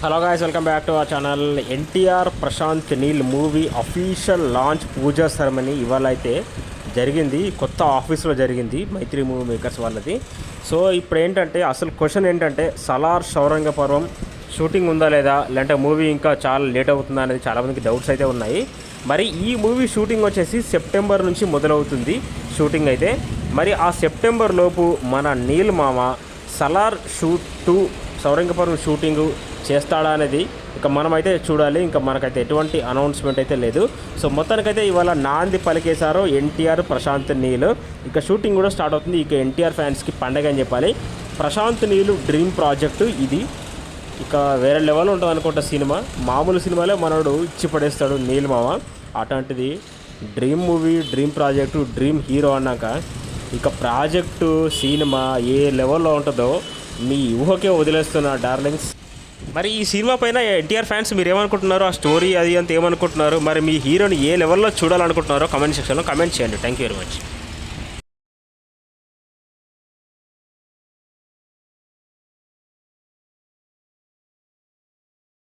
Hello guys, welcome back to our channel. NTR Prashanth Neel movie official launch puja ceremony ఇవాళ అయితే జరిగింది. కొత్త ఆఫీస్లో జరిగింది, మైత్రి మూవీ మేకర్స్ వాళ్ళది. సో ఇప్పుడు ఏంటంటే అసలు క్వశ్చన్ ఏంటంటే సలార్ శౌరంగ పర్వం షూటింగ్ ఉందా లేదా, లేదంటే మూవీ ఇంకా చాలా లేట్ అవుతుందా అనేది చాలామందికి డౌట్స్ అయితే ఉన్నాయి. మరి ఈ మూవీ షూటింగ్ వచ్చేసి సెప్టెంబర్ నుంచి మొదలవుతుంది షూటింగ్ అయితే. మరి ఆ సెప్టెంబర్ లోపు మన నీల్ మామ సలార్ షూట్ 2 శౌరంగపురం షూటింగ్ చేస్తాడా అనేది ఇక మనమైతే చూడాలి. ఇంకా మనకైతే ఎటువంటి అనౌన్స్మెంట్ అయితే లేదు. సో మొత్తానికైతే ఇవాళ నాంది పలికేశారు ఎన్టీఆర్ ప్రశాంత్ నీల్. ఇక షూటింగ్ కూడా స్టార్ట్ అవుతుంది. ఇక ఎన్టీఆర్ ఫ్యాన్స్కి పండగ అని చెప్పాలి. ప్రశాంత్ నీల్ డ్రీమ్ ప్రాజెక్టు ఇది. ఇక వేరే లెవెల్ ఉంటుంది అనుకుంటా సినిమా. మామూలు సినిమాలే మనోడు ఇచ్చి పడేస్తాడు నీల్ మామ. అటువంటిది dream movie, dream project, dream hero అన్నాక ఇక ప్రాజెక్టు సినిమా ఏ లెవెల్లో ఉంటుందో మీ ఊహకే వదిలేస్తున్నా డార్లింగ్స్. మరి ఈ సినిమా పైన ఎన్టీఆర్ ఫ్యాన్స్ మీరు ఏమనుకుంటున్నారు, ఆ స్టోరీ అది అంతా ఏమనుకుంటున్నారు, మరి మీ హీరోని ఏ లెవెల్లో చూడాలనుకుంటున్నారో కమెంట్ సెక్షన్లో కమెంట్ చేయండి. Thank you very much.